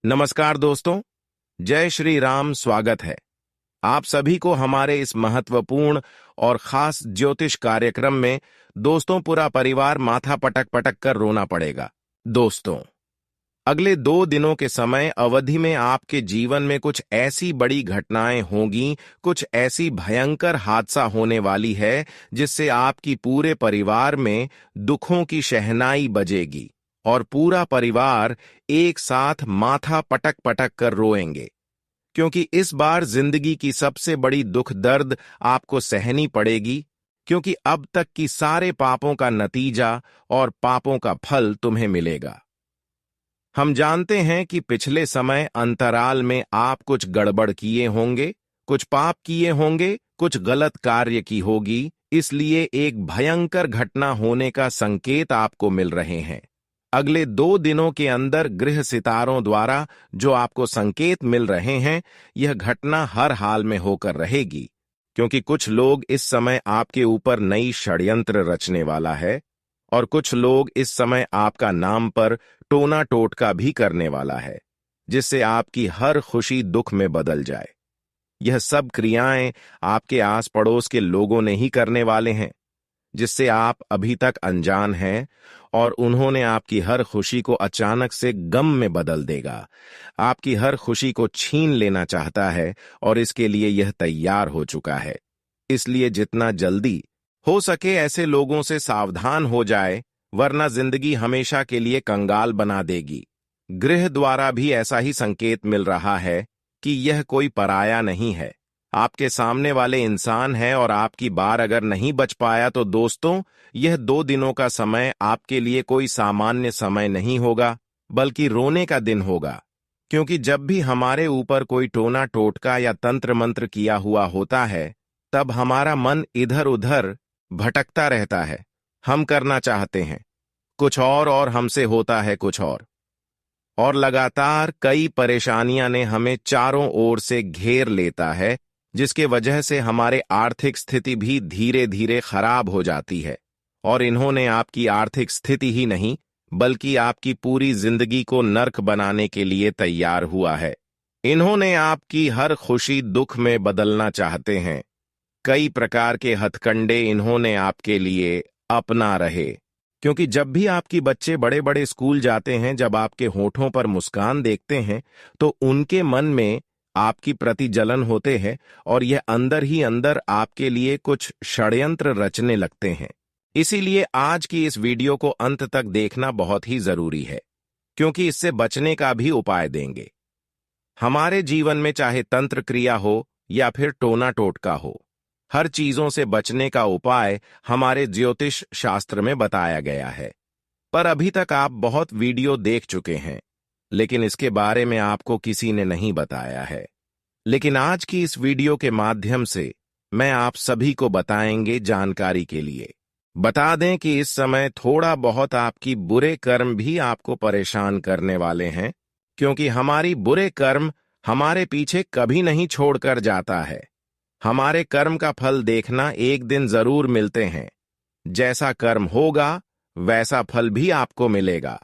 नमस्कार दोस्तों, जय श्री राम। स्वागत है आप सभी को हमारे इस महत्वपूर्ण और खास ज्योतिष कार्यक्रम में। दोस्तों, पूरा परिवार माथा पटक पटक कर रोना पड़ेगा। दोस्तों, अगले 2 दिनों के समय अवधि में आपके जीवन में कुछ ऐसी बड़ी घटनाएं होंगी, कुछ ऐसी भयंकर हादसा होने वाली है जिससे आपकी पूरे परिवार में दुखों की शहनाई बजेगी और पूरा परिवार एक साथ माथा पटक पटक कर रोएंगे, क्योंकि इस बार जिंदगी की सबसे बड़ी दुख दर्द आपको सहनी पड़ेगी, क्योंकि अब तक की सारे पापों का नतीजा और पापों का फल तुम्हें मिलेगा। हम जानते हैं कि पिछले समय अंतराल में आप कुछ गड़बड़ किए होंगे, कुछ पाप किए होंगे, कुछ गलत कार्य की होगी, इसलिए एक भयंकर घटना होने का संकेत आपको मिल रहे हैं। अगले 2 दिनों के अंदर ग्रह सितारों द्वारा जो आपको संकेत मिल रहे हैं, यह घटना हर हाल में होकर रहेगी, क्योंकि कुछ लोग इस समय आपके ऊपर नई षड्यंत्र रचने वाला है और कुछ लोग इस समय आपका नाम पर टोना टोटका भी करने वाला है, जिससे आपकी हर खुशी दुख में बदल जाए। यह सब क्रियाएं आपके आस पड़ोस के लोगों ने ही करने वाले हैं, जिससे आप अभी तक अनजान हैं, और उन्होंने आपकी हर खुशी को अचानक से गम में बदल देगा। आपकी हर खुशी को छीन लेना चाहता है और इसके लिए यह तैयार हो चुका है। इसलिए जितना जल्दी हो सके ऐसे लोगों से सावधान हो जाए, वरना जिंदगी हमेशा के लिए कंगाल बना देगी। गृह द्वारा भी ऐसा ही संकेत मिल रहा है कि यह कोई पराया नहीं है, आपके सामने वाले इंसान है, और आपकी बार अगर नहीं बच पाया तो दोस्तों, यह 2 दिनों का समय आपके लिए कोई सामान्य समय नहीं होगा, बल्कि रोने का दिन होगा। क्योंकि जब भी हमारे ऊपर कोई टोना टोटका या तंत्र मंत्र किया हुआ होता है, तब हमारा मन इधर उधर भटकता रहता है। हम करना चाहते हैं कुछ और हमसे होता है कुछ और लगातार कई परेशानियां ने हमें चारों ओर से घेर लेता है, जिसके वजह से हमारे आर्थिक स्थिति भी धीरे धीरे खराब हो जाती है। और इन्होंने आपकी आर्थिक स्थिति ही नहीं, बल्कि आपकी पूरी जिंदगी को नर्क बनाने के लिए तैयार हुआ है। इन्होंने आपकी हर खुशी दुख में बदलना चाहते हैं। कई प्रकार के हथकंडे इन्होंने आपके लिए अपना रहे, क्योंकि जब भी आपकी बच्चे बड़े बड़े स्कूल जाते हैं, जब आपके होठों पर मुस्कान देखते हैं, तो उनके मन में आपकी प्रति जलन होते हैं और यह अंदर ही अंदर आपके लिए कुछ षड्यंत्र रचने लगते हैं। इसीलिए आज की इस वीडियो को अंत तक देखना बहुत ही जरूरी है, क्योंकि इससे बचने का भी उपाय देंगे। हमारे जीवन में चाहे तंत्र क्रिया हो या फिर टोना टोटका हो, हर चीजों से बचने का उपाय हमारे ज्योतिष शास्त्र में बताया गया है। पर अभी तक आप बहुत वीडियो देख चुके हैं, लेकिन इसके बारे में आपको किसी ने नहीं बताया है। लेकिन आज की इस वीडियो के माध्यम से मैं आप सभी को बताएंगे जानकारी के लिए। बता दें कि इस समय थोड़ा बहुत आपकी बुरे कर्म भी आपको परेशान करने वाले हैं, क्योंकि हमारी बुरे कर्म हमारे पीछे कभी नहीं छोड़कर जाता है। हमारे कर्म का फल देखना एक दिन जरूर मिलते हैं। जैसा कर्म होगा वैसा फल भी आपको मिलेगा।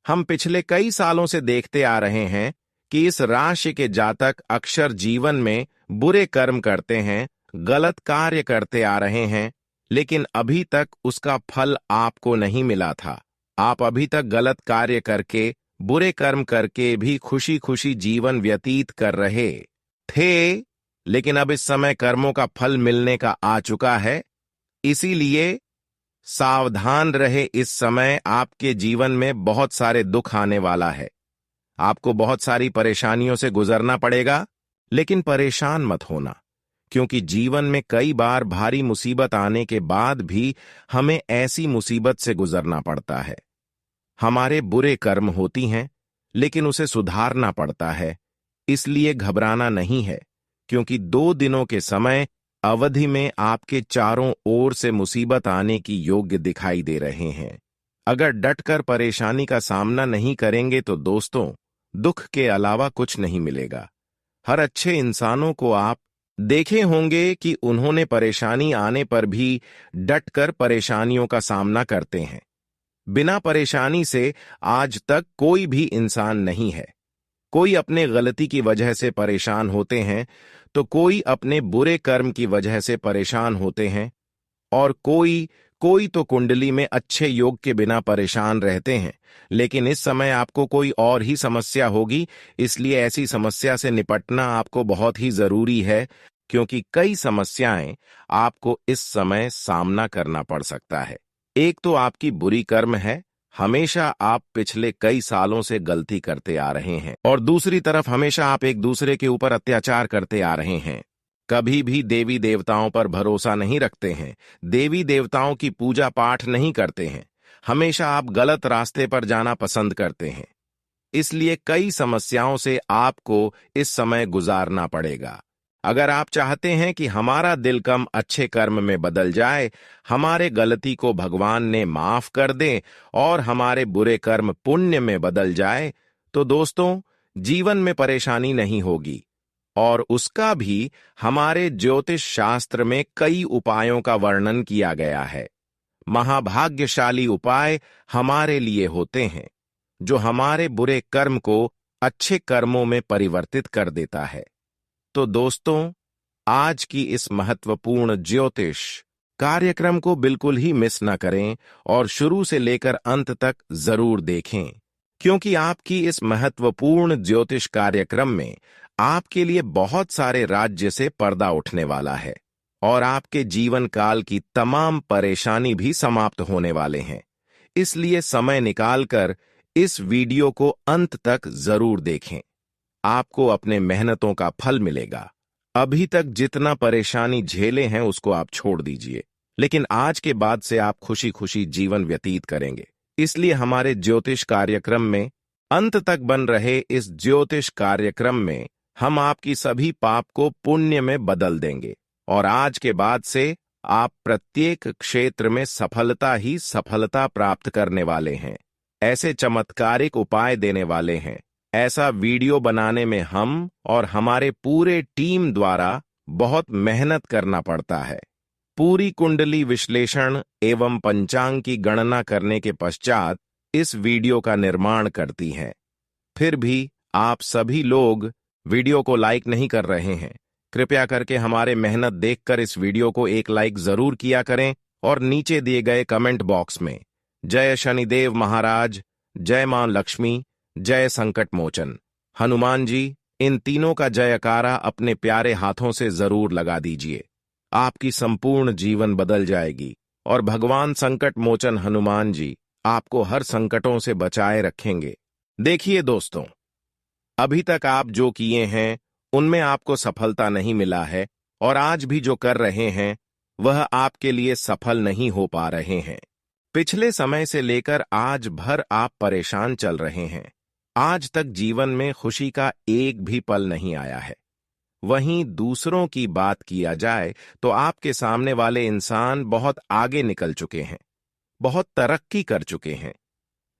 हम पिछले कई सालों से देखते आ रहे हैं कि इस राशि के जातक अक्सर जीवन में बुरे कर्म करते हैं, गलत कार्य करते आ रहे हैं, लेकिन अभी तक उसका फल आपको नहीं मिला था। आप अभी तक गलत कार्य करके, बुरे कर्म करके भी खुशी खुशी जीवन व्यतीत कर रहे थे, लेकिन अब इस समय कर्मों का फल मिलने का आ चुका है। इसीलिए सावधान रहे। इस समय आपके जीवन में बहुत सारे दुख आने वाला है, आपको बहुत सारी परेशानियों से गुजरना पड़ेगा, लेकिन परेशान मत होना, क्योंकि जीवन में कई बार भारी मुसीबत आने के बाद भी हमें ऐसी मुसीबत से गुजरना पड़ता है। हमारे बुरे कर्म होती हैं, लेकिन उसे सुधारना पड़ता है। इसलिए घबराना नहीं है, क्योंकि 2 दिनों के समय अवधि में आपके चारों ओर से मुसीबत आने की योग्य दिखाई दे रहे हैं। अगर डटकर परेशानी का सामना नहीं करेंगे तो दोस्तों, दुख के अलावा कुछ नहीं मिलेगा। हर अच्छे इंसानों को आप देखे होंगे कि उन्होंने परेशानी आने पर भी डटकर परेशानियों का सामना करते हैं। बिना परेशानी से आज तक कोई भी इंसान नहीं है। कोई अपने गलती की वजह से परेशान होते हैं, तो कोई अपने बुरे कर्म की वजह से परेशान होते हैं, और कोई कोई तो कुंडली में अच्छे योग के बिना परेशान रहते हैं। लेकिन इस समय आपको कोई और ही समस्या होगी, इसलिए ऐसी समस्या से निपटना आपको बहुत ही जरूरी है, क्योंकि कई समस्याएं आपको इस समय सामना करना पड़ सकता है। एक तो आपकी बुरी कर्म है, हमेशा आप पिछले कई सालों से गलती करते आ रहे हैं, और दूसरी तरफ हमेशा आप एक दूसरे के ऊपर अत्याचार करते आ रहे हैं। कभी भी देवी देवताओं पर भरोसा नहीं रखते हैं, देवी देवताओं की पूजा पाठ नहीं करते हैं, हमेशा आप गलत रास्ते पर जाना पसंद करते हैं। इसलिए कई समस्याओं से आपको इस समय गुजारना पड़ेगा। अगर आप चाहते हैं कि हमारा दिल कम अच्छे कर्म में बदल जाए, हमारे गलती को भगवान ने माफ कर दें और हमारे बुरे कर्म पुण्य में बदल जाए, तो दोस्तों, जीवन में परेशानी नहीं होगी। और उसका भी हमारे ज्योतिष शास्त्र में कई उपायों का वर्णन किया गया है। महाभाग्यशाली उपाय हमारे लिए होते हैं, जो हमारे बुरे कर्म को अच्छे कर्मों में परिवर्तित कर देता है। तो दोस्तों, आज की इस महत्वपूर्ण ज्योतिष कार्यक्रम को बिल्कुल ही मिस न करें और शुरू से लेकर अंत तक जरूर देखें, क्योंकि आपकी इस महत्वपूर्ण ज्योतिष कार्यक्रम में आपके लिए बहुत सारे राज्य से पर्दा उठने वाला है और आपके जीवन काल की तमाम परेशानी भी समाप्त होने वाले हैं। इसलिए समय निकालकर इस वीडियो को अंत तक जरूर देखें। आपको अपने मेहनतों का फल मिलेगा। अभी तक जितना परेशानी झेले हैं उसको आप छोड़ दीजिए, लेकिन आज के बाद से आप खुशी खुशी जीवन व्यतीत करेंगे। इसलिए हमारे ज्योतिष कार्यक्रम में अंत तक बन रहे इस ज्योतिष कार्यक्रम में हम आपकी सभी पाप को पुण्य में बदल देंगे और आज के बाद से आप प्रत्येक क्षेत्र में सफलता ही सफलता प्राप्त करने वाले हैं। ऐसे चमत्कारिक उपाय देने वाले हैं। ऐसा वीडियो बनाने में हम और हमारे पूरे टीम द्वारा बहुत मेहनत करना पड़ता है। पूरी कुंडली विश्लेषण एवं पंचांग की गणना करने के पश्चात इस वीडियो का निर्माण करती हैं। फिर भी आप सभी लोग वीडियो को लाइक नहीं कर रहे हैं। कृपया करके हमारे मेहनत देखकर इस वीडियो को एक लाइक जरूर किया करें और नीचे दिए गए कमेंट बॉक्स में जय शनिदेव महाराज, जय मां लक्ष्मी, जय संकट मोचन, हनुमान जी, इन तीनों का जयकारा अपने प्यारे हाथों से जरूर लगा दीजिए। आपकी संपूर्ण जीवन बदल जाएगी और भगवान संकट मोचन हनुमान जी आपको हर संकटों से बचाए रखेंगे। देखिए दोस्तों, अभी तक आप जो किए हैं उनमें आपको सफलता नहीं मिला है और आज भी जो कर रहे हैं वह आपके लिए सफल नहीं हो पा रहे हैं। पिछले समय से लेकर आज भर आप परेशान चल रहे हैं। आज तक जीवन में खुशी का एक भी पल नहीं आया है। वहीं दूसरों की बात किया जाए तो आपके सामने वाले इंसान बहुत आगे निकल चुके हैं, बहुत तरक्की कर चुके हैं,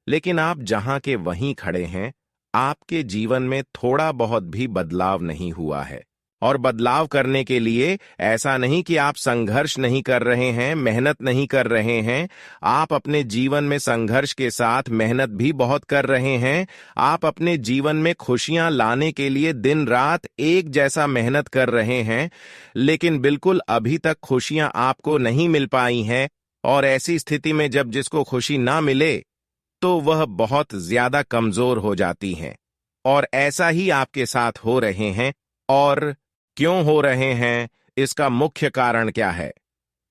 लेकिन आप जहां के वहीं खड़े हैं। आपके जीवन में थोड़ा बहुत भी बदलाव नहीं हुआ है और बदलाव करने के लिए ऐसा नहीं कि आप संघर्ष नहीं कर रहे हैं, मेहनत नहीं कर रहे हैं। आप अपने जीवन में संघर्ष के साथ मेहनत भी बहुत कर रहे हैं। आप अपने जीवन में खुशियां लाने के लिए दिन रात एक जैसा मेहनत कर रहे हैं, लेकिन बिल्कुल अभी तक खुशियां आपको नहीं मिल पाई हैं। और ऐसी स्थिति में जब जिसको खुशी ना मिले तो वह बहुत ज्यादा कमजोर हो जाती हैं। और ऐसा ही आपके साथ हो रहे हैं। और क्यों हो रहे हैं, इसका मुख्य कारण क्या है?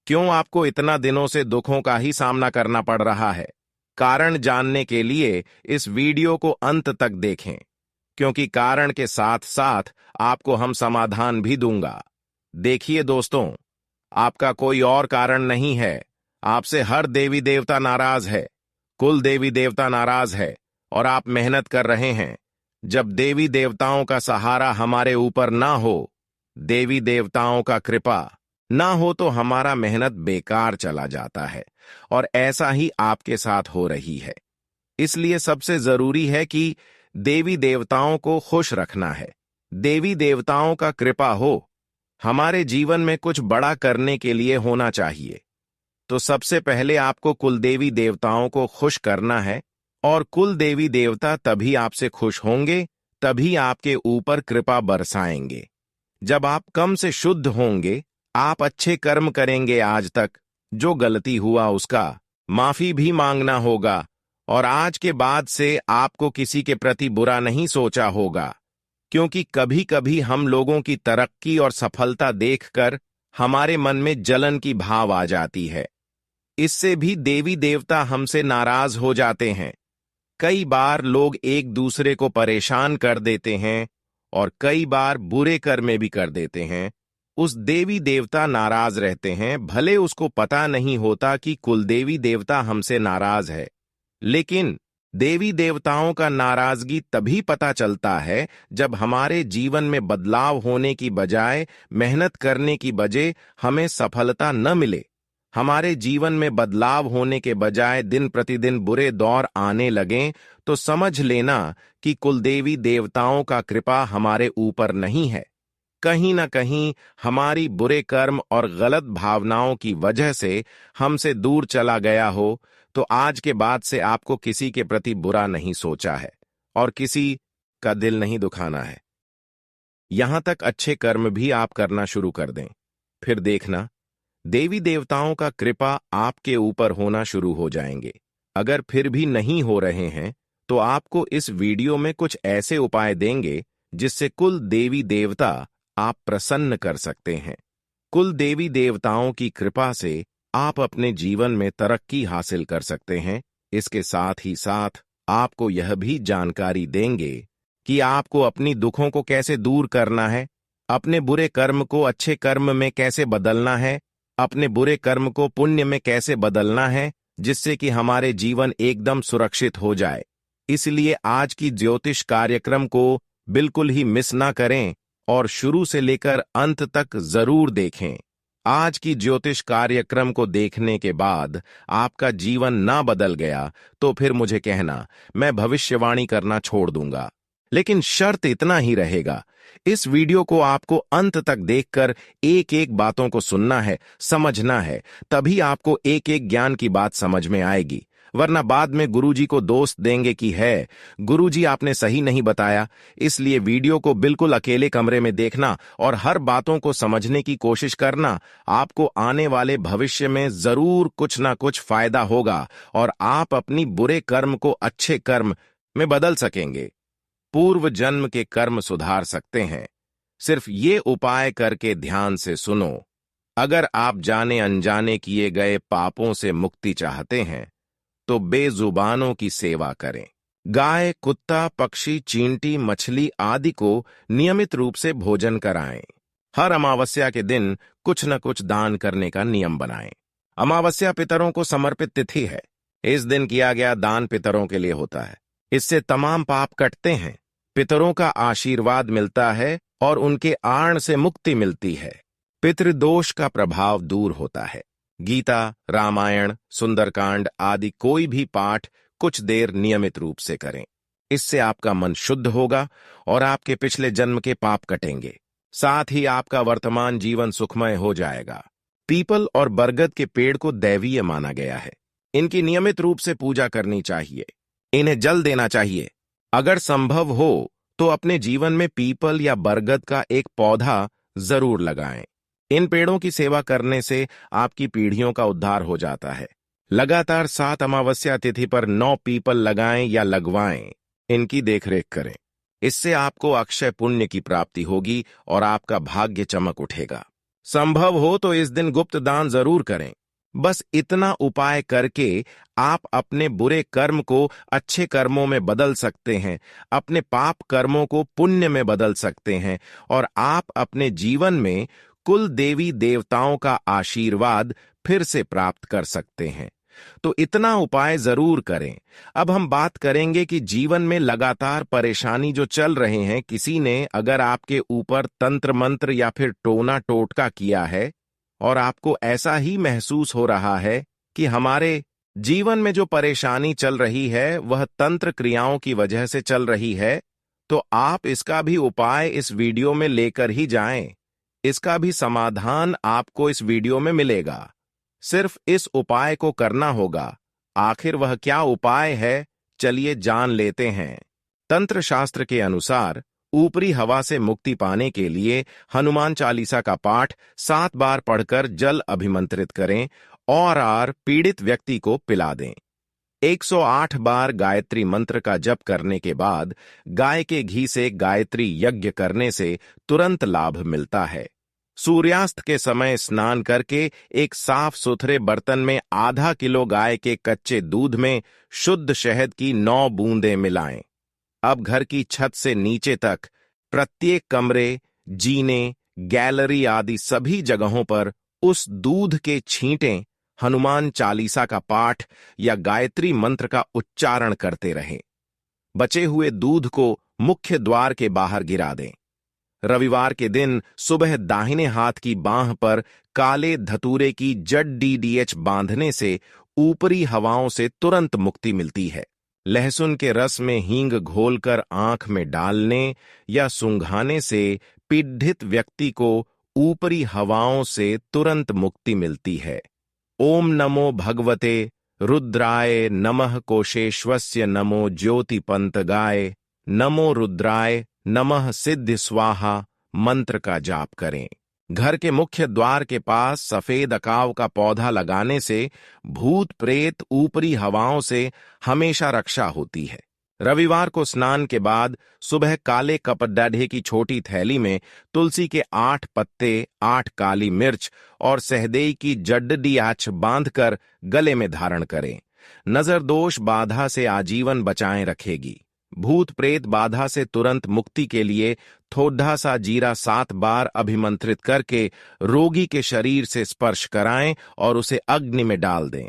क्यों आपको इतना दिनों से दुखों का ही सामना करना पड़ रहा है? कारण जानने के लिए इस वीडियो को अंत तक देखें, क्योंकि कारण के साथ साथ आपको हम समाधान भी दूंगा। देखिए दोस्तों, आपका कोई और कारण नहीं है। आपसे हर देवी देवता नाराज है, कुल देवी देवता नाराज है और आप मेहनत कर रहे हैं। जब देवी देवताओं का सहारा हमारे ऊपर ना हो, देवी देवताओं का कृपा ना हो, तो हमारा मेहनत बेकार चला जाता है और ऐसा ही आपके साथ हो रही है। इसलिए सबसे जरूरी है कि देवी देवताओं को खुश रखना है, देवी देवताओं का कृपा हो। हमारे जीवन में कुछ बड़ा करने के लिए होना चाहिए, तो सबसे पहले आपको कुलदेवी देवताओं को खुश करना है और कुल देवी देवता तभी आपसे खुश होंगे, तभी आपके ऊपर कृपा बरसाएंगे। जब आप कम से शुद्ध होंगे, आप अच्छे कर्म करेंगे। आज तक जो गलती हुआ उसका माफी भी मांगना होगा, और आज के बाद से आपको किसी के प्रति बुरा नहीं सोचा होगा, क्योंकि कभी कभी हम लोगों की तरक्की और सफलता देखकर हमारे मन में जलन की भाव आ जाती है। इससे भी देवी देवता हमसे नाराज हो जाते हैं। कई बार लोग एक दूसरे को परेशान कर देते हैं और कई बार बुरे कर्म भी कर देते हैं। उस देवी देवता नाराज रहते हैं, भले उसको पता नहीं होता कि कुलदेवी देवता हमसे नाराज है। लेकिन देवी देवताओं का नाराजगी तभी पता चलता है जब हमारे जीवन में बदलाव होने की बजाय, मेहनत करने की बजाय हमें सफलता न मिले। हमारे जीवन में बदलाव होने के बजाय दिन प्रतिदिन बुरे दौर आने लगें, तो समझ लेना कि कुलदेवी देवताओं का कृपा हमारे ऊपर नहीं है। कहीं न कहीं हमारी बुरे कर्म और गलत भावनाओं की वजह से हमसे दूर चला गया हो। तो आज के बाद से आपको किसी के प्रति बुरा नहीं सोचा है और किसी का दिल नहीं दुखाना है। यहां तक अच्छे कर्म भी आप करना शुरू कर दें, फिर देखना देवी देवताओं का कृपा आपके ऊपर होना शुरू हो जाएंगे। अगर फिर भी नहीं हो रहे हैं, तो आपको इस वीडियो में कुछ ऐसे उपाय देंगे जिससे कुल देवी देवता आप प्रसन्न कर सकते हैं। कुल देवी देवताओं की कृपा से आप अपने जीवन में तरक्की हासिल कर सकते हैं। इसके साथ ही साथ आपको यह भी जानकारी देंगे कि आपको अपनी दुखों को कैसे दूर करना है, अपने बुरे कर्म को अच्छे कर्म में कैसे बदलना है, अपने बुरे कर्म को पुण्य में कैसे बदलना है, जिससे कि हमारे जीवन एकदम सुरक्षित हो जाए। इसलिए आज की ज्योतिष कार्यक्रम को बिल्कुल ही मिस ना करें और शुरू से लेकर अंत तक जरूर देखें। आज की ज्योतिष कार्यक्रम को देखने के बाद आपका जीवन ना बदल गया तो फिर मुझे कहना, मैं भविष्यवाणी करना छोड़ दूंगा। लेकिन शर्त इतना ही रहेगा, इस वीडियो को आपको अंत तक देखकर एक एक बातों को सुनना है, समझना है, तभी आपको एक एक ज्ञान की बात समझ में आएगी। वरना बाद में गुरुजी को दोष देंगे कि है गुरुजी आपने सही नहीं बताया। इसलिए वीडियो को बिल्कुल अकेले कमरे में देखना और हर बातों को समझने की कोशिश करना। आपको आने वाले भविष्य में जरूर कुछ ना कुछ फायदा होगा और आप अपनी बुरे कर्म को अच्छे कर्म में बदल सकेंगे, पूर्व जन्म के कर्म सुधार सकते हैं। सिर्फ ये उपाय करके ध्यान से सुनो। अगर आप जाने अनजाने किए गए पापों से मुक्ति चाहते हैं तो बेजुबानों की सेवा करें। गाय, कुत्ता, पक्षी, चींटी, मछली आदि को नियमित रूप से भोजन कराएं। हर अमावस्या के दिन कुछ न कुछ दान करने का नियम बनाएं। अमावस्या पितरों को समर्पित तिथि है। इस दिन किया गया दान पितरों के लिए होता है। इससे तमाम पाप कटते हैं, पितरों का आशीर्वाद मिलता है और उनके आर्ण से मुक्ति मिलती है। पितृदोष का प्रभाव दूर होता है। गीता, रामायण, सुंदरकांड आदि कोई भी पाठ कुछ देर नियमित रूप से करें। इससे आपका मन शुद्ध होगा और आपके पिछले जन्म के पाप कटेंगे। साथ ही आपका वर्तमान जीवन सुखमय हो जाएगा। पीपल और बरगद के पेड़ को दैवीय माना गया है। इनकी नियमित रूप से पूजा करनी चाहिए। इन्हें जल देना चाहिए। अगर संभव हो तो अपने जीवन में पीपल या बरगद का एक पौधा जरूर लगाएं। इन पेड़ों की सेवा करने से आपकी पीढ़ियों का उद्धार हो जाता है। लगातार 7 अमावस्या तिथि पर 9 पीपल लगाएं या लगवाएं। इनकी देखरेख करें। इससे आपको अक्षय पुण्य की प्राप्ति होगी और आपका भाग्य चमक उठेगा। संभव हो तो इस दिन गुप्त दान जरूर करें। बस इतना उपाय करके आप अपने बुरे कर्म को अच्छे कर्मों में बदल सकते हैं, अपने पाप कर्मों को पुण्य में बदल सकते हैं और आप अपने जीवन में कुल देवी देवताओं का आशीर्वाद फिर से प्राप्त कर सकते हैं। तो इतना उपाय जरूर करें। अब हम बात करेंगे कि जीवन में लगातार परेशानी जो चल रहे हैं, किसी ने अगर आपके ऊपर तंत्र मंत्र या फिर टोना टोटका किया है और आपको ऐसा ही महसूस हो रहा है कि हमारे जीवन में जो परेशानी चल रही है वह तंत्र क्रियाओं की वजह से चल रही है, तो आप इसका भी उपाय इस वीडियो में लेकर ही जाएं। इसका भी समाधान आपको इस वीडियो में मिलेगा। सिर्फ इस उपाय को करना होगा। आखिर वह क्या उपाय है, चलिए जान लेते हैं। तंत्र शास्त्र के अनुसार ऊपरी हवा से मुक्ति पाने के लिए हनुमान चालीसा का पाठ 7 बार पढ़कर जल अभिमंत्रित करें और पीड़ित व्यक्ति को पिला दें। 108 बार गायत्री मंत्र का जप करने के बाद गाय के घी से गायत्री यज्ञ करने से तुरंत लाभ मिलता है। सूर्यास्त के समय स्नान करके एक साफ सुथरे बर्तन में आधा किलो गाय के कच्चे दूध में शुद्ध शहद की 9 बूंदें मिलाएं। अब घर की छत से नीचे तक प्रत्येक कमरे, जीने, गैलरी आदि सभी जगहों पर उस दूध के छींटें हनुमान चालीसा का पाठ या गायत्री मंत्र का उच्चारण करते रहें। बचे हुए दूध को मुख्य द्वार के बाहर गिरा दें। रविवार के दिन सुबह दाहिने हाथ की बांह पर काले धतूरे की जड़ DDH बांधने से ऊपरी हवाओं से तुरंत मुक्ति मिलती है। लहसुन के रस में हींग घोलकर आंख में डालने या सूंघाने से पीड़ित व्यक्ति को ऊपरी हवाओं से तुरंत मुक्ति मिलती है। ओम नमो भगवते रुद्राय नमः कोशेश्वस्य नमो ज्योतिपंतगाय नमो रुद्राय नमः सिद्ध स्वाहा मंत्र का जाप करें। घर के मुख्य द्वार के पास सफेद अकाव का पौधा लगाने से भूत प्रेत ऊपरी हवाओं से हमेशा रक्षा होती है। रविवार को स्नान के बाद सुबह काले कपड़े की छोटी थैली में तुलसी के 8 पत्ते, 8 काली मिर्च और सहदेई की जड्डीआछ बांधकर गले में धारण करें। नजर दोष बाधा से आजीवन बचाएं रखेगी। भूत प्रेत बाधा से तुरंत मुक्ति के लिए थोड़ा सा जीरा 7 बार अभिमंत्रित करके रोगी के शरीर से स्पर्श कराएं और उसे अग्नि में डाल दें।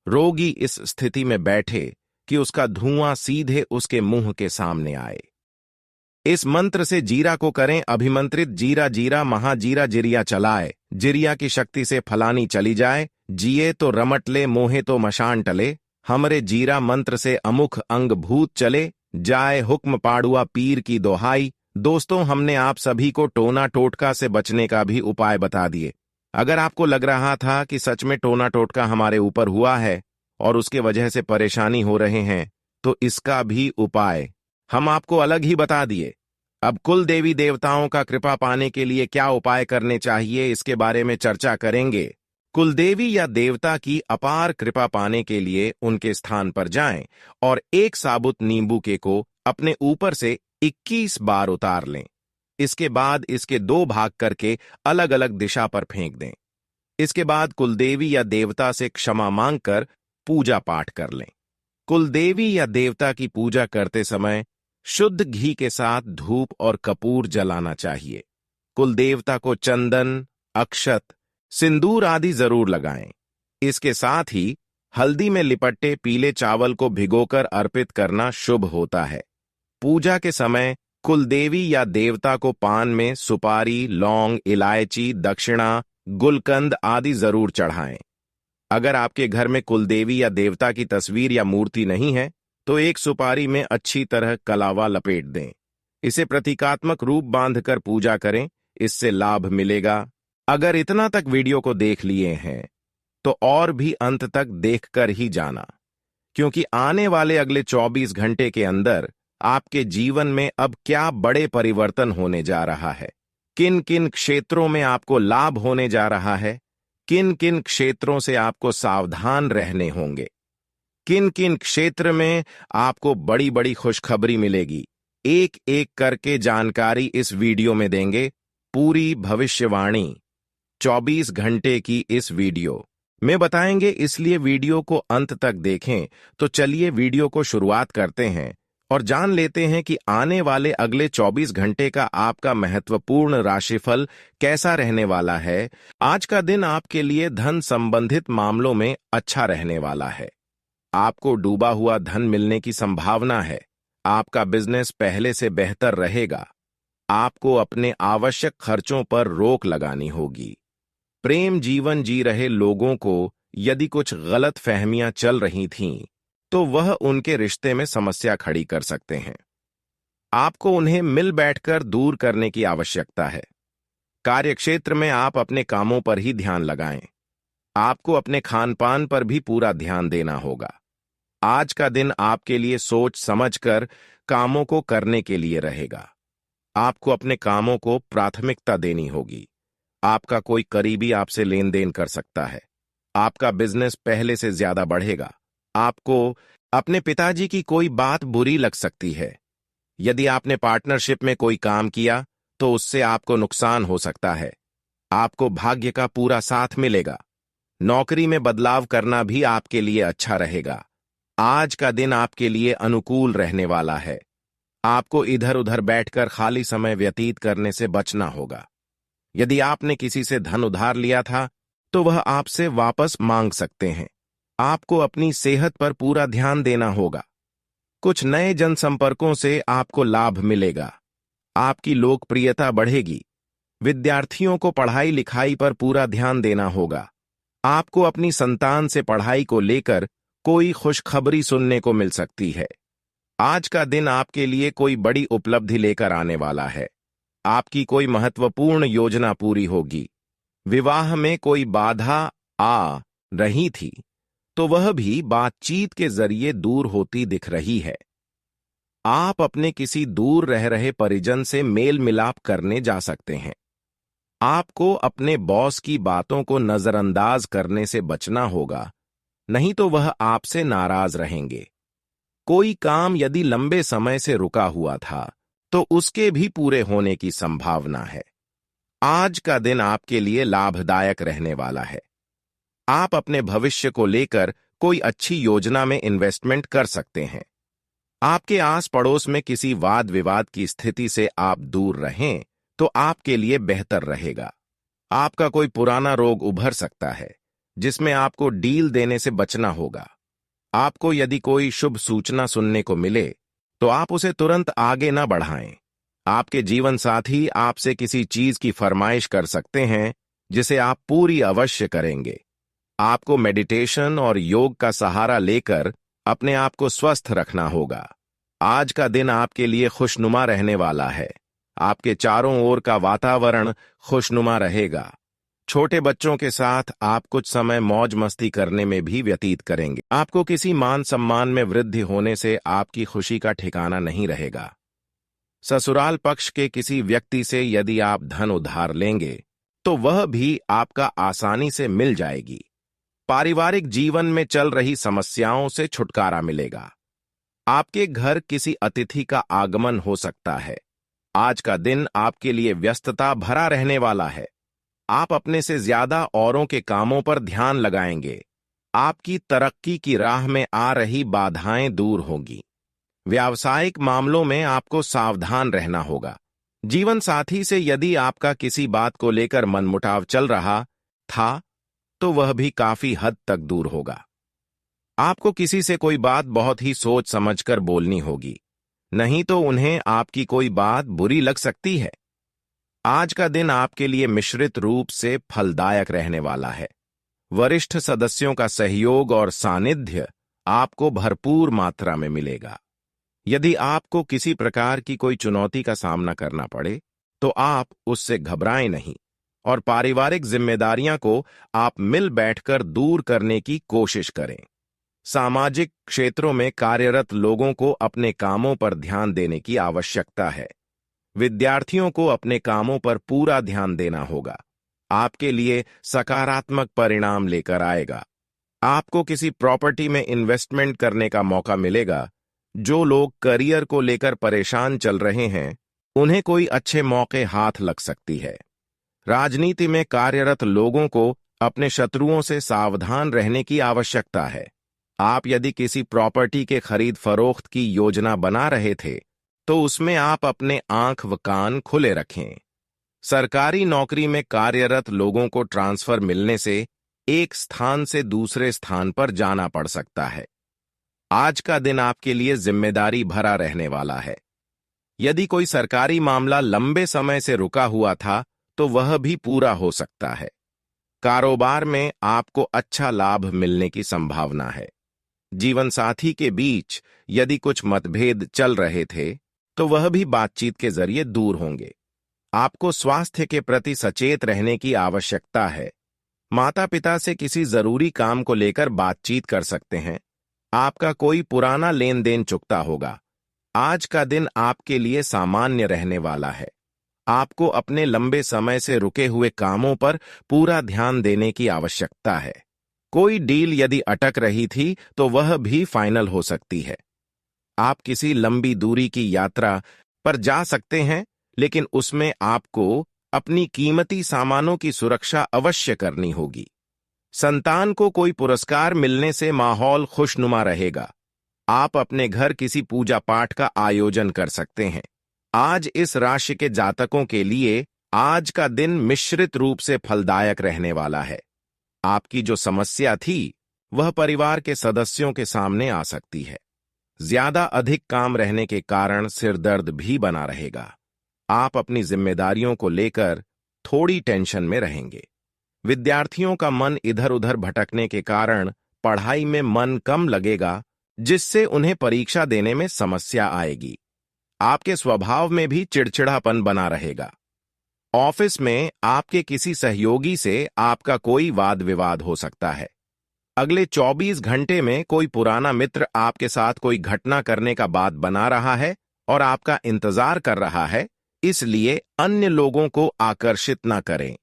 रोगी इस स्थिति में बैठे कि उसका धुआं सीधे उसके मुंह के सामने आए। इस मंत्र से जीरा को करें अभिमंत्रित। जीरा जीरा महाजीरा जिरिया चलाए, जिरिया की शक्ति से फलानी चली जाए, जिए तो रमट ले मोहे तो मशान टले, हमरे जीरा मंत्र से अमुख अंग भूत चले, जाए हुक्म पाड़ुआ पीर की दोहाई। दोस्तों, हमने आप सभी को टोना टोटका से बचने का भी उपाय बता दिए। अगर आपको लग रहा था कि सच में टोना टोटका हमारे ऊपर हुआ है और उसके वजह से परेशानी हो रहे हैं, तो इसका भी उपाय हम आपको अलग ही बता दिए। अब कुल देवी देवताओं का कृपा पाने के लिए क्या उपाय करने चाहिए, इसके बारे में चर्चा करेंगे। कुलदेवी या देवता की अपार कृपा पाने के लिए उनके स्थान पर जाएं और एक साबुत नींबू के को अपने ऊपर से 21 बार उतार लें। इसके बाद इसके 2 भाग करके अलग अलग दिशा पर फेंक दें। इसके बाद कुलदेवी या देवता से क्षमा मांगकर पूजा पाठ कर लें। कुलदेवी या देवता की पूजा करते समय शुद्ध घी के साथ धूप और कपूर जलाना चाहिए। कुलदेवता को चंदन, अक्षत, सिंदूर आदि जरूर लगाएं। इसके साथ ही हल्दी में लिपटे पीले चावल को भिगोकर अर्पित करना शुभ होता है। पूजा के समय कुलदेवी या देवता को पान में सुपारी, लौंग, इलायची, दक्षिणा, गुलकंद आदि जरूर चढ़ाएं। अगर आपके घर में कुलदेवी या देवता की तस्वीर या मूर्ति नहीं है, तो एक सुपारी में अच्छी तरह कलावा लपेट दें। इसे प्रतीकात्मक रूप बांधकर पूजा करें, इससे लाभ मिलेगा। अगर इतना तक वीडियो को देख लिए हैं, तो और भी अंत तक देखकर ही जाना, क्योंकि आने वाले अगले 24 घंटे के अंदर आपके जीवन में अब क्या बड़े परिवर्तन होने जा रहा है। किन किन क्षेत्रों में आपको लाभ होने जा रहा है, किन किन क्षेत्रों से आपको सावधान रहने होंगे, किन किन क्षेत्र में आपको बड़ी बड़ी खुशखबरी मिलेगी, एक एक करके जानकारी इस वीडियो में देंगे। पूरी भविष्यवाणी 24 घंटे की इस वीडियो में बताएंगे, इसलिए वीडियो को अंत तक देखें। तो चलिए वीडियो को शुरुआत करते हैं और जान लेते हैं कि आने वाले अगले 24 घंटे का आपका महत्वपूर्ण राशिफल कैसा रहने वाला है। आज का दिन आपके लिए धन संबंधित मामलों में अच्छा रहने वाला है। आपको डूबा हुआ धन मिलने की संभावना है। आपका बिजनेस पहले से बेहतर रहेगा। आपको अपने आवश्यक खर्चों पर रोक लगानी होगी। प्रेम जीवन जी रहे लोगों को यदि कुछ गलत फहमियां चल रही थीं, तो वह उनके रिश्ते में समस्या खड़ी कर सकते हैं। आपको उन्हें मिल बैठकर दूर करने की आवश्यकता है। कार्यक्षेत्र में आप अपने कामों पर ही ध्यान लगाएं। आपको अपने खान पान पर भी पूरा ध्यान देना होगा। आज का दिन आपके लिए सोच समझकर कामों को करने के लिए रहेगा। आपको अपने कामों को प्राथमिकता देनी होगी। आपका कोई करीबी आपसे लेन देन कर सकता है। आपका बिजनेस पहले से ज्यादा बढ़ेगा। आपको अपने पिताजी की कोई बात बुरी लग सकती है। यदि आपने पार्टनरशिप में कोई काम किया तो उससे आपको नुकसान हो सकता है। आपको भाग्य का पूरा साथ मिलेगा। नौकरी में बदलाव करना भी आपके लिए अच्छा रहेगा। आज का दिन आपके लिए अनुकूल रहने वाला है। आपको इधर उधर बैठकर खाली समय व्यतीत करने से बचना होगा। यदि आपने किसी से धन उधार लिया था तो वह आपसे वापस मांग सकते हैं। आपको अपनी सेहत पर पूरा ध्यान देना होगा। कुछ नए जनसंपर्कों से आपको लाभ मिलेगा। आपकी लोकप्रियता बढ़ेगी। विद्यार्थियों को पढ़ाई लिखाई पर पूरा ध्यान देना होगा। आपको अपनी संतान से पढ़ाई को लेकर कोई खुशखबरी सुनने को मिल सकती है। आज का दिन आपके लिए कोई बड़ी उपलब्धि लेकर आने वाला है। आपकी कोई महत्वपूर्ण योजना पूरी होगी। विवाह में कोई बाधा आ रही थी तो वह भी बातचीत के जरिए दूर होती दिख रही है। आप अपने किसी दूर रह रहे परिजन से मेल मिलाप करने जा सकते हैं। आपको अपने बॉस की बातों को नजरअंदाज करने से बचना होगा, नहीं तो वह आपसे नाराज रहेंगे। कोई काम यदि लंबे समय से रुका हुआ था तो उसके भी पूरे होने की संभावना है। आज का दिन आपके लिए लाभदायक रहने वाला है। आप अपने भविष्य को लेकर कोई अच्छी योजना में इन्वेस्टमेंट कर सकते हैं। आपके आस पड़ोस में किसी वाद विवाद की स्थिति से आप दूर रहें तो आपके लिए बेहतर रहेगा। आपका कोई पुराना रोग उभर सकता है जिसमें आपको डील देने से बचना होगा। आपको यदि कोई शुभ सूचना सुनने को मिले तो आप उसे तुरंत आगे न बढ़ाएं। आपके जीवन साथी आपसे किसी चीज की फरमाइश कर सकते हैं जिसे आप पूरी अवश्य करेंगे। आपको मेडिटेशन और योग का सहारा लेकर अपने आप को स्वस्थ रखना होगा। आज का दिन आपके लिए खुशनुमा रहने वाला है। आपके चारों ओर का वातावरण खुशनुमा रहेगा। छोटे बच्चों के साथ आप कुछ समय मौज मस्ती करने में भी व्यतीत करेंगे। आपको किसी मान सम्मान में वृद्धि होने से आपकी खुशी का ठिकाना नहीं रहेगा। ससुराल पक्ष के किसी व्यक्ति से यदि आप धन उधार लेंगे तो वह भी आपका आसानी से मिल जाएगी। पारिवारिक जीवन में चल रही समस्याओं से छुटकारा मिलेगा। आपके घर किसी अतिथि का आगमन हो सकता है। आज का दिन आपके लिए व्यस्तता भरा रहने वाला है। आप अपने से ज्यादा औरों के कामों पर ध्यान लगाएंगे। आपकी तरक्की की राह में आ रही बाधाएं दूर होंगी। व्यावसायिक मामलों में आपको सावधान रहना होगा। जीवन साथी से यदि आपका किसी बात को लेकर मनमुटाव चल रहा था तो वह भी काफी हद तक दूर होगा। आपको किसी से कोई बात बहुत ही सोच समझकर बोलनी होगी, नहीं तो उन्हें आपकी कोई बात बुरी लग सकती है। आज का दिन आपके लिए मिश्रित रूप से फलदायक रहने वाला है। वरिष्ठ सदस्यों का सहयोग और सानिध्य आपको भरपूर मात्रा में मिलेगा। यदि आपको किसी प्रकार की कोई चुनौती का सामना करना पड़े तो आप उससे घबराएं नहीं और पारिवारिक जिम्मेदारियां को आप मिल बैठकर दूर करने की कोशिश करें। सामाजिक क्षेत्रों में कार्यरत लोगों को अपने कामों पर ध्यान देने की आवश्यकता है। विद्यार्थियों को अपने कामों पर पूरा ध्यान देना होगा। आपके लिए सकारात्मक परिणाम लेकर आएगा। आपको किसी प्रॉपर्टी में इन्वेस्टमेंट करने का मौका मिलेगा। जो लोग करियर को लेकर परेशान चल रहे हैं उन्हें कोई अच्छे मौके हाथ लग सकती है। राजनीति में कार्यरत लोगों को अपने शत्रुओं से सावधान रहने की आवश्यकता है। आप यदि किसी प्रॉपर्टी के खरीद फरोख्त की योजना बना रहे थे तो उसमें आप अपने आंख व कान खुले रखें। सरकारी नौकरी में कार्यरत लोगों को ट्रांसफर मिलने से एक स्थान से दूसरे स्थान पर जाना पड़ सकता है। आज का दिन आपके लिए जिम्मेदारी भरा रहने वाला है। यदि कोई सरकारी मामला लंबे समय से रुका हुआ था तो वह भी पूरा हो सकता है। कारोबार में आपको अच्छा लाभ मिलने की संभावना है। जीवन साथी के बीच यदि कुछ मतभेद चल रहे थे तो वह भी बातचीत के जरिए दूर होंगे। आपको स्वास्थ्य के प्रति सचेत रहने की आवश्यकता है। माता पिता से किसी जरूरी काम को लेकर बातचीत कर सकते हैं। आपका कोई पुराना लेन देन चुकता होगा। आज का दिन आपके लिए सामान्य रहने वाला है। आपको अपने लंबे समय से रुके हुए कामों पर पूरा ध्यान देने की आवश्यकता है। कोई डील यदि अटक रही थी तो वह भी फाइनल हो सकती है। आप किसी लंबी दूरी की यात्रा पर जा सकते हैं, लेकिन उसमें आपको अपनी कीमती सामानों की सुरक्षा अवश्य करनी होगी। संतान को कोई पुरस्कार मिलने से माहौल खुशनुमा रहेगा। आप अपने घर किसी पूजा पाठ का आयोजन कर सकते हैं। आज इस राशि के जातकों के लिए आज का दिन मिश्रित रूप से फलदायक रहने वाला है। आपकी जो समस्या थी वह परिवार के सदस्यों के सामने आ सकती है। ज्यादा अधिक काम रहने के कारण सिरदर्द भी बना रहेगा। आप अपनी जिम्मेदारियों को लेकर थोड़ी टेंशन में रहेंगे। विद्यार्थियों का मन इधर उधर भटकने के कारण पढ़ाई में मन कम लगेगा, जिससे उन्हें परीक्षा देने में समस्या आएगी। आपके स्वभाव में भी चिड़चिड़ापन बना रहेगा। ऑफिस में आपके किसी सहयोगी से आपका कोई वाद विवाद हो सकता है। अगले 24 घंटे में कोई पुराना मित्र आपके साथ कोई घटना करने का बात बना रहा है और आपका इंतजार कर रहा है, इसलिए अन्य लोगों को आकर्षित न करें।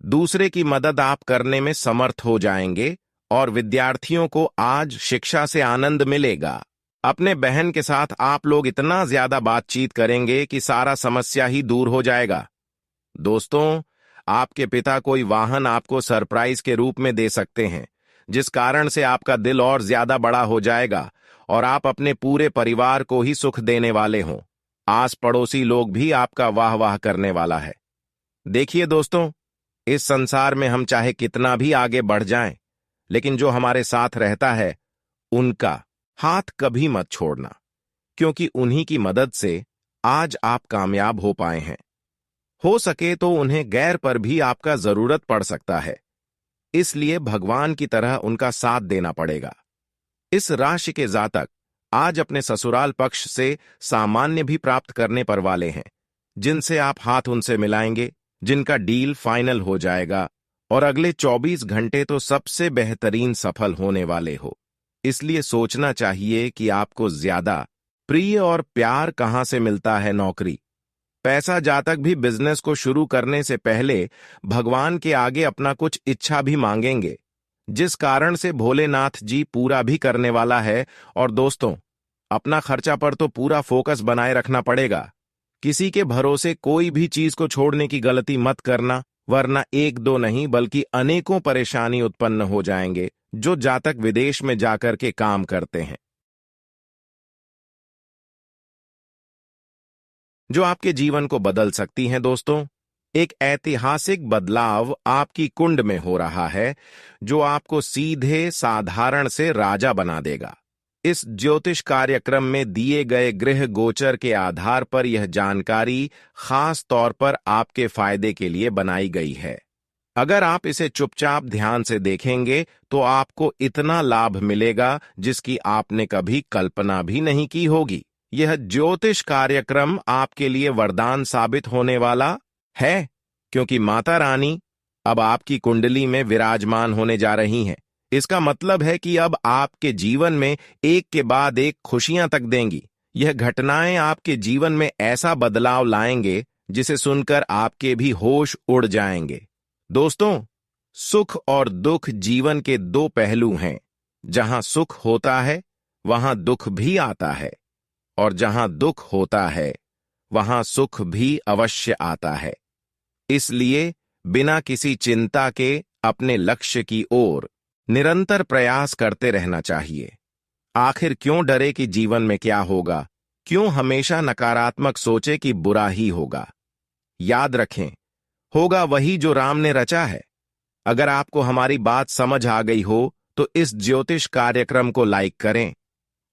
दूसरे की मदद आप करने में समर्थ हो जाएंगे और विद्यार्थियों को आज शिक्षा से आनंद मिलेगा। अपने बहन के साथ आप लोग इतना ज्यादा बातचीत करेंगे कि सारा समस्या ही दूर हो जाएगा। दोस्तों, आपके पिता कोई वाहन आपको सरप्राइज के रूप में दे सकते हैं, जिस कारण से आपका दिल और ज्यादा बड़ा हो जाएगा और आप अपने पूरे परिवार को ही सुख देने वाले हों। आस पड़ोसी लोग भी आपका वाह वाह करने वाला है। देखिए दोस्तों, इस संसार में हम चाहे कितना भी आगे बढ़ जाएं, लेकिन जो हमारे साथ रहता है उनका हाथ कभी मत छोड़ना, क्योंकि उन्हीं की मदद से आज आप कामयाब हो पाए हैं। हो सके तो उन्हें गैर पर भी आपका जरूरत पड़ सकता है, इसलिए भगवान की तरह उनका साथ देना पड़ेगा। इस राशि के जातक आज अपने ससुराल पक्ष से सामान्य भी प्राप्त करने पर वाले हैं, जिनसे आप हाथ उनसे मिलाएंगे, जिनका डील फाइनल हो जाएगा और अगले 24 घंटे तो सबसे बेहतरीन सफल होने वाले हो। इसलिए सोचना चाहिए कि आपको ज्यादा प्रिय और प्यार कहां से मिलता है। नौकरी, पैसा जातक भी बिजनेस को शुरू करने से पहले भगवान के आगे अपना कुछ इच्छा भी मांगेंगे, जिस कारण से भोलेनाथ जी पूरा भी करने वाला है। और दोस्तों, अपना खर्चा पर तो पूरा फोकस बनाए रखना पड़ेगा। किसी के भरोसे कोई भी चीज को छोड़ने की गलती मत करना, वरना एक दो नहीं बल्कि अनेकों परेशानी उत्पन्न हो जाएंगे जो जातक विदेश में जाकर के काम करते हैं, जो आपके जीवन को बदल सकती हैं। दोस्तों, एक ऐतिहासिक बदलाव आपकी कुंड में हो रहा है, जो आपको सीधे साधारण से राजा बना देगा। इस ज्योतिष कार्यक्रम में दिए गए गृह गोचर के आधार पर यह जानकारी खास तौर पर आपके फायदे के लिए बनाई गई है। अगर आप इसे चुपचाप ध्यान से देखेंगे तो आपको इतना लाभ मिलेगा जिसकी आपने कभी कल्पना भी नहीं की होगी। यह ज्योतिष कार्यक्रम आपके लिए वरदान साबित होने वाला है, क्योंकि माता रानी अब आपकी कुंडली में विराजमान होने जा रही हैं। इसका मतलब है कि अब आपके जीवन में एक के बाद एक खुशियां तक देंगी। यह घटनाएं आपके जीवन में ऐसा बदलाव लाएंगे जिसे सुनकर आपके भी होश उड़ जाएंगे। दोस्तों, सुख और दुख जीवन के दो पहलू हैं। जहां सुख होता है वहां दुख भी आता है, और जहां दुख होता है वहां सुख भी अवश्य आता है। इसलिए बिना किसी चिंता के अपने लक्ष्य की ओर निरंतर प्रयास करते रहना चाहिए। आखिर क्यों डरे कि जीवन में क्या होगा? क्यों हमेशा नकारात्मक सोचे कि बुरा ही होगा? याद रखें, होगा वही जो राम ने रचा है। अगर आपको हमारी बात समझ आ गई हो तो इस ज्योतिष कार्यक्रम को लाइक करें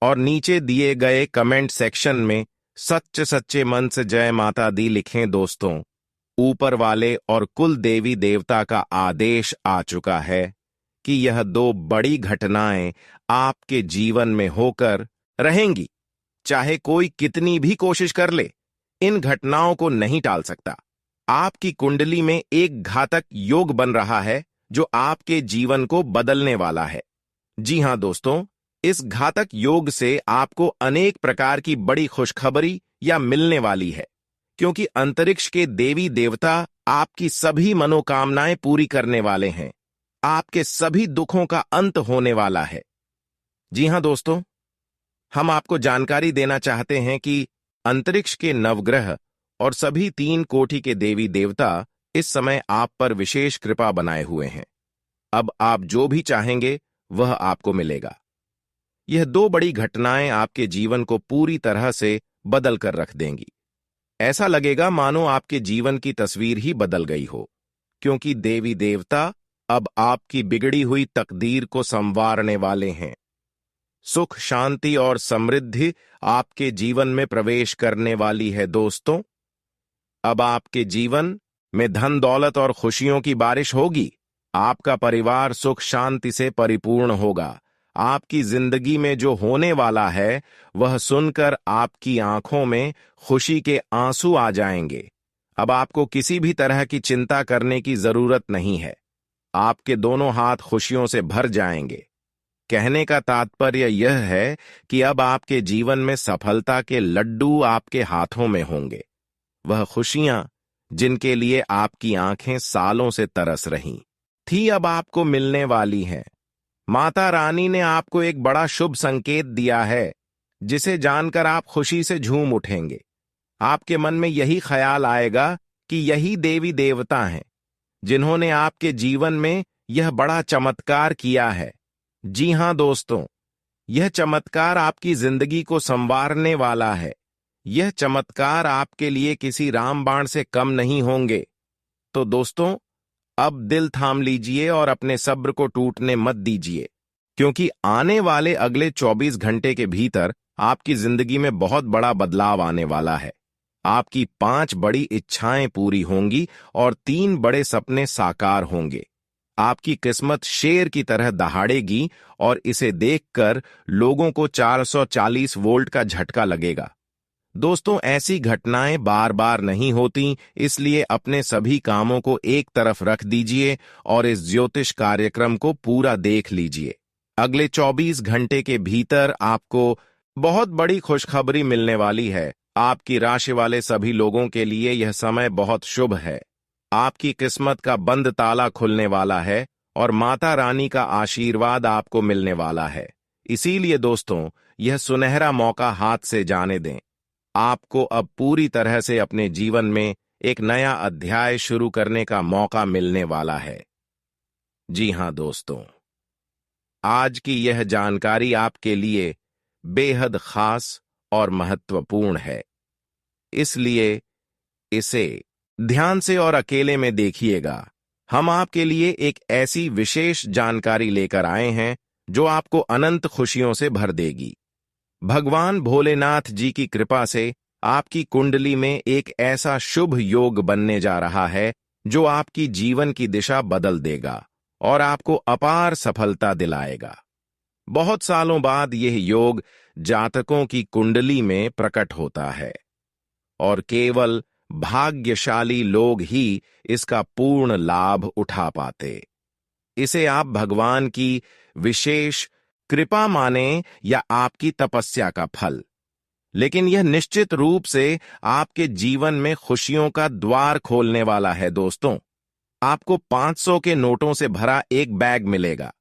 और नीचे दिए गए कमेंट सेक्शन में सच्चे सच्चे मन से जय माता दी लिखें। दोस्तों, ऊपर वाले और कुल देवी देवता का आदेश आ चुका है कि यह दो बड़ी घटनाएं आपके जीवन में होकर रहेंगी। चाहे कोई कितनी भी कोशिश कर ले, इन घटनाओं को नहीं टाल सकता। आपकी कुंडली में एक घातक योग बन रहा है जो आपके जीवन को बदलने वाला है। जी हां दोस्तों, इस घातक योग से आपको अनेक प्रकार की बड़ी खुशखबरी या मिलने वाली है, क्योंकि अंतरिक्ष के देवी देवता आपकी सभी मनोकामनाएं पूरी करने वाले हैं। आपके सभी दुखों का अंत होने वाला है। जी हां दोस्तों, हम आपको जानकारी देना चाहते हैं कि अंतरिक्ष के नवग्रह और सभी 3 कोटि के देवी देवता इस समय आप पर विशेष कृपा बनाए हुए हैं। अब आप जो भी चाहेंगे वह आपको मिलेगा। यह 2 बड़ी घटनाएं आपके जीवन को पूरी तरह से बदल कर रख देंगी। ऐसा लगेगा मानो आपके जीवन की तस्वीर ही बदल गई हो, क्योंकि देवी देवता अब आपकी बिगड़ी हुई तकदीर को संवारने वाले हैं। सुख, शांति और समृद्धि आपके जीवन में प्रवेश करने वाली है दोस्तों। अब आपके जीवन में धन दौलत और खुशियों की बारिश होगी। आपका परिवार सुख शांति से परिपूर्ण होगा। आपकी जिंदगी में जो होने वाला है वह सुनकर आपकी आंखों में खुशी के आंसू आ जाएंगे। अब आपको किसी भी तरह की चिंता करने की जरूरत नहीं है। आपके दोनों हाथ खुशियों से भर जाएंगे। कहने का तात्पर्य यह है कि अब आपके जीवन में सफलता के लड्डू आपके हाथों में होंगे। वह खुशियां जिनके लिए आपकी आंखें सालों से तरस रही थी, अब आपको मिलने वाली हैं। माता रानी ने आपको एक बड़ा शुभ संकेत दिया है, जिसे जानकर आप खुशी से झूम उठेंगे। आपके मन में यही ख्याल आएगा कि यही देवी देवता हैं जिन्होंने आपके जीवन में यह बड़ा चमत्कार किया है। जी हां दोस्तों, यह चमत्कार आपकी जिंदगी को संवारने वाला है। यह चमत्कार आपके लिए किसी रामबाण से कम नहीं होंगे। तो दोस्तों, अब दिल थाम लीजिए और अपने सब्र को टूटने मत दीजिए, क्योंकि आने वाले अगले 24 घंटे के भीतर आपकी जिंदगी में बहुत बड़ा बदलाव आने वाला है। आपकी 5 बड़ी इच्छाएं पूरी होंगी और 3 बड़े सपने साकार होंगे। आपकी किस्मत शेर की तरह दहाड़ेगी और इसे देखकर लोगों को 440 वोल्ट का झटका लगेगा। दोस्तों, ऐसी घटनाएं बार बार नहीं होती, इसलिए अपने सभी कामों को एक तरफ रख दीजिए और इस ज्योतिष कार्यक्रम को पूरा देख लीजिए। अगले 24 घंटे के भीतर आपको बहुत बड़ी खुशखबरी मिलने वाली है। आपकी राशि वाले सभी लोगों के लिए यह समय बहुत शुभ है। आपकी किस्मत का बंद ताला खुलने वाला है और माता रानी का आशीर्वाद आपको मिलने वाला है। इसीलिए दोस्तों, यह सुनहरा मौका हाथ से जाने दें। आपको अब पूरी तरह से अपने जीवन में एक नया अध्याय शुरू करने का मौका मिलने वाला है। जी हां दोस्तों, आज की यह जानकारी आपके लिए बेहद खास और महत्वपूर्ण है, इसलिए इसे ध्यान से और अकेले में देखिएगा। हम आपके लिए एक ऐसी विशेष जानकारी लेकर आए हैं जो आपको अनंत खुशियों से भर देगी। भगवान भोलेनाथ जी की कृपा से आपकी कुंडली में एक ऐसा शुभ योग बनने जा रहा है जो आपकी जीवन की दिशा बदल देगा और आपको अपार सफलता दिलाएगा। बहुत सालों बाद यह योग जातकों की कुंडली में प्रकट होता है और केवल भाग्यशाली लोग ही इसका पूर्ण लाभ उठा पाते। इसे आप भगवान की विशेष कृपा माने या आपकी तपस्या का फल, लेकिन यह निश्चित रूप से आपके जीवन में खुशियों का द्वार खोलने वाला है। दोस्तों, आपको 500 के नोटों से भरा एक बैग मिलेगा